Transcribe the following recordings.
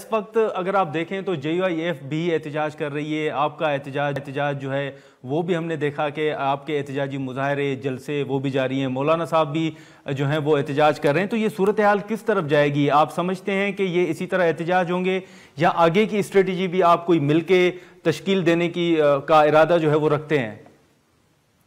इस वक्त अगर आप देखें तो JUIF भी एहतजाज कर रही है, आपका एहतजाज जो है वो भी हमने देखा कि आपके एहतजाजी मुजाहरे जलसे वो भी जारी हैं, मौलाना साहब भी जो हैं वो एहतजाज कर रहे हैं। तो ये सूरत हाल किस तरफ जाएगी? आप समझते हैं कि ये इसी तरह एहतजाज होंगे या आगे की स्ट्रेटजी भी आप कोई मिल के तश्कील देने की का इरादा जो है वो रखते हैं?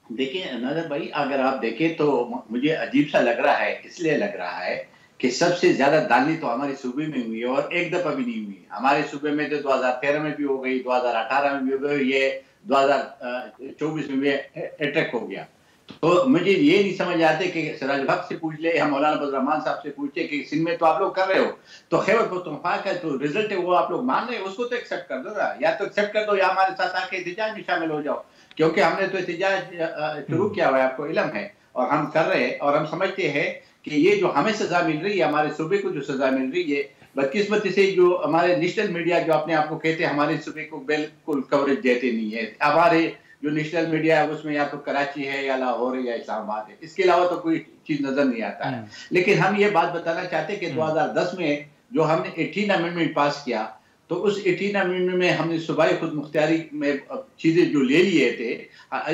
देखिए नाज़र भाई, अगर आप देखें तो मुझे अजीब सा लग रहा है, इसलिए लग रहा है कि सबसे ज्यादा दानी तो हमारे सूबे में हुई है और एक दफा भी नहीं हुई। हमारे सूबे में तो 2013 में भी हो गई, 2018 में भी हो गई, ये 2024 में भी अटैक हो गया। तो मुझे ये नहीं समझ आते कि सिराज हक से पूछ ले या मौलाना फजल रहमान साहब से पूछे कि सिंध में तो आप लोग कर रहे हो, तो खैबर पख्तूनख्वा का जो रिजल्ट है वो आप लोग मान रहे हो, उसको तो एक्सेप्ट कर दो ना, या तो एक्सेप्ट कर दो या हमारे साथ आके एहतजाज में शामिल हो जाओ। क्योंकि हमने तो एहतजाज शुरू किया हुआ है, आपको इल्म है, और हम कर रहे हैं और हम समझते हैं कि ये जो हमें सजा मिल रही है, हमारे सूबे को जो सजा मिल रही है, बदकिस्मती से जो हमारे नेशनल मीडिया जो अपने आप को कहते हैं हमारे सूबे को बिल्कुल कवरेज देते नहीं है। हमारे जो नेशनल मीडिया है उसमें या तो कराची है या लाहौर है या इस्लामाबाद है, इसके अलावा तो कोई चीज नजर नहीं आता है। लेकिन हम ये बात बताना चाहते हैं कि 2010 में जो हमने 18 अमेंडमेंट पास किया, तो उस 18 अमेंडमेंट में हमने सूबाई खुद मुख्तियारी में चीजें जो ले लिए थे,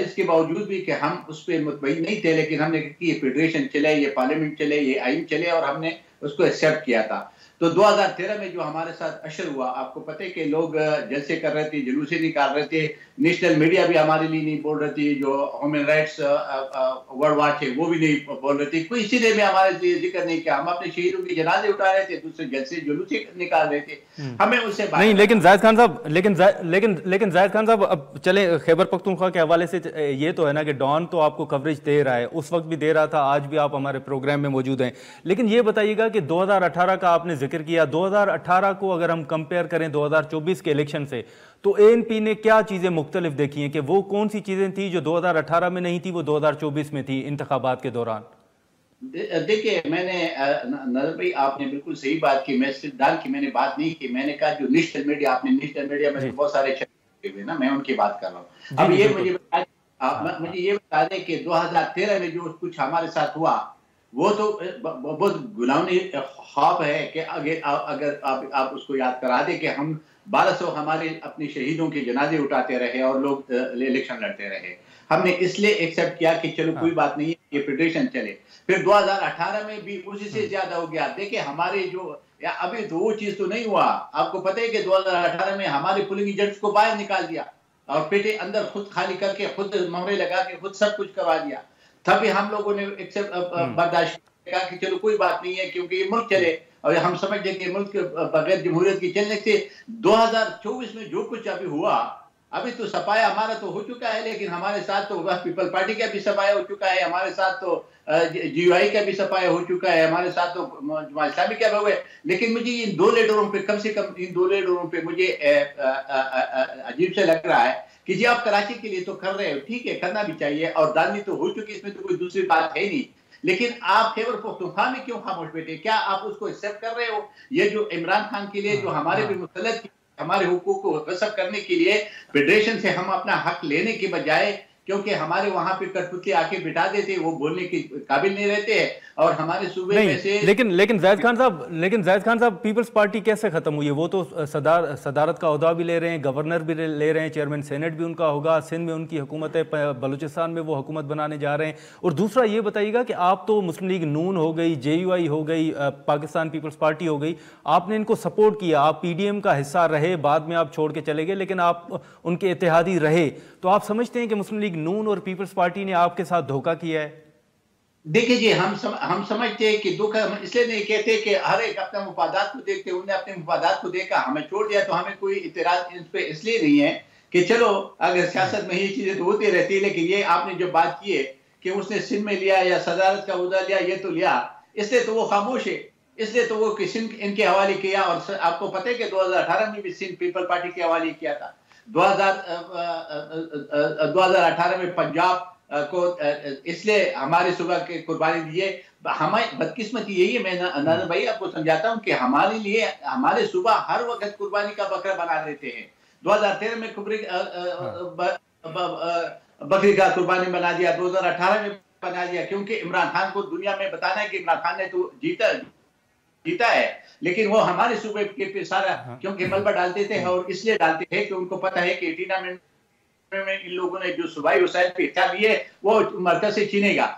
इसके बावजूद भी कि हम उस पर मुतमईन नहीं थे, लेकिन हमने कि ये फेडरेशन चले, ये पार्लियामेंट चले, ये आइन चले, और हमने उसको एक्सेप्ट किया था। तो 2013 में जो हमारे साथ अशर हुआ, आपको पता है कि लोग जलसे कर रहे थे, जुलूसे निकाल रहे थे, नेशनल मीडिया भी हमारे लिए नहीं बोल रही थी, जो ह्यूमन राइट्स वर्ल्ड वॉच है वो भी नहीं बोल रहे थे, कोई इसी ने भी हमारे लिए जिक्र नहीं किया। हम अपने शहीदों के जनाजे उठा रहे थे, दूसरे जलसे जुलूसे निकाल रहे थे, हमें उससे नहीं। लेकिन जाहिद खान साहब, लेकिन जाहिद खान साहब, अब चले खैबर पख्तूनख्वा के हवाले से, ये तो है ना कि डॉन तो आपको कवरेज दे रहा है, उस वक्त भी दे रहा था, आज भी आप हमारे प्रोग्राम में मौजूद हैं। लेकिन ये बताइएगा कि 2018 का आपने जिक्र किया, 2018 को अगर हम कंपेयर करें 2024 के इलेक्शन से, तो ANP ने क्या चीजें मुख्तलिफ देखी हैं कि वो कौन सी चीजें थी जो 2018 में नहीं थी वो 2024 में थी इंतखाबात के दौरान? देखिए, मैंने नजर भाई, आपने बिल्कुल सही बात की, मैं सिर्फ डाल की मैंने बात नहीं की, मैंने कहा जो नेशनल मीडिया, आपने नेशनल मीडिया में बहुत सारे हुए ना, मैं उनकी बात कर रहा हूँ। अब ये मुझे ये बता दें कि 2013 में जो कुछ हमारे साथ हुआ वो तो बहुत गुलामी ख्वाब है कि अगर आप उसको याद करा दे कि हम 1200 हमारे अपने शहीदों के जनाजे उठाते रहे और लोग इलेक्शन लड़ते रहे। हमने इसलिए एक्सेप्ट किया कि चलो कोई बात नहीं है, ये फेडरेशन चले। फिर 2018 में भी उसी से ज्यादा हो गया। देखिए हमारे जो, या अभी तो वो चीज तो नहीं हुआ, आपको पता है कि 2018 में हमारे पुलिंग एजेंट्स को बाहर निकाल दिया और पेटे अंदर खुद खाली करके, खुद मोहरे लगा के, खुद सब कुछ करवा दिया। तभी हम लोगों ने एक्सेप्ट बर्दाश्त किया कि चलो कोई बात नहीं है, क्योंकि ये मुल्क चले, और हम समझ लें कि मुल्क बगैर जमहूरियत के चलने से 2024 में जो कुछ अभी हुआ, अभी तो सफाया हमारा तो हो चुका है, लेकिन हमारे साथ तो पीपल पार्टी का भी सफाया हो चुका है, हमारे साथ तो GUI का भी सफाया हो चुका है, हमारे साथ तो इस्लामी का भी हुआ है। लेकिन मुझे इन दो लीडरों पे, कम से कम इन दो लीडरों पे मुझे अजीब से लग रहा है कि जी आप कराची के लिए तो कर रहे हो, ठीक है, करना भी चाहिए, और दानी तो हो चुकी, इसमें तो कोई दूसरी बात है नहीं, लेकिन आप खैबर पख्तूनख्वा में क्यों खामोश बैठे? क्या आप उसको एक्सेप्ट कर रहे हो? ये जो इमरान खान के लिए जो हमारे पे मुसल्लत, हमारे हुकूक को गसब करने के लिए फेडरेशन से हम अपना हक लेने के बजाय, क्योंकि हमारे वहां पे कठपुतली आके बिठा देते, वो बोलने के काबिल नहीं रहते हैं, और हमारे सूबे में से लेकिन जाहिद खान साहब पीपल्स पार्टी कैसे खत्म हुई है? वो तो सदारत का ओहदा भी ले रहे हैं, गवर्नर भी ले रहे हैं, चेयरमैन सेनेट भी उनका होगा, सिंध में उनकी हुकूमत है, बलूचिस्तान में वो हुकूमत बनाने जा रहे हैं। और दूसरा ये बताइएगा कि आप तो मुस्लिम लीग नून हो गई, JUI हो गई, पाकिस्तान पीपल्स पार्टी हो गई, आपने इनको सपोर्ट किया, आप PDM का हिस्सा रहे, बाद में आप छोड़ के चले गए, लेकिन आप उनके इत्तेहादी रहे। तो आप समझते हैं कि मुस्लिम लीग नून और पीपल्स पार्टी ने आपके साथ धोखा किया है? देखिए जी, हम समझते हैं कि धोखा इसलिए नहीं कहते कि हर एक अपने मुफादात को देखते, उन्होंने अपने मुफादात को देखा, हमें छोड़ दिया, तो हमें कोई इतराज इस पे इसलिए नहीं है कि चलो अगर सियासत में ये चीजें तो होती रहती है, लेकिन ये आपने जो बात की है कि उसने सिंध में लिया या सदारत का उहदा लिया, ये तो लिया, इसलिए तो वो खामोश है, इसलिए तो वो सिंध इनके हवाले किया। और आपको पता है कि 2018 में भी सिंध पीपल पार्टी के हवाले किया था। 2018 में पंजाब को इसलिए हमारे सुबह के कुर्बानी दिए। हमारी बदकिस्मती यही है, मैं नाज़र भाई आपको समझाता हूँ कि हमारे लिए हमारे सुबह हर वक्त कुर्बानी का बकरा बना देते हैं। 2013 में बकरी का कुर्बानी बना दिया, 2018 में बना दिया, क्योंकि इमरान खान को दुनिया में बताना है कि इमरान खान ने तो जीता, जीता है, लेकिन वो हमारे सूबे के सारा क्योंकि मलबा डालते थे और इसलिए डालते थे कि उनको पता है कि 18 में इन लोगों ने जो सूबाई वसाइल पे हिस्सा लिए वो मरकज से छीनेगा।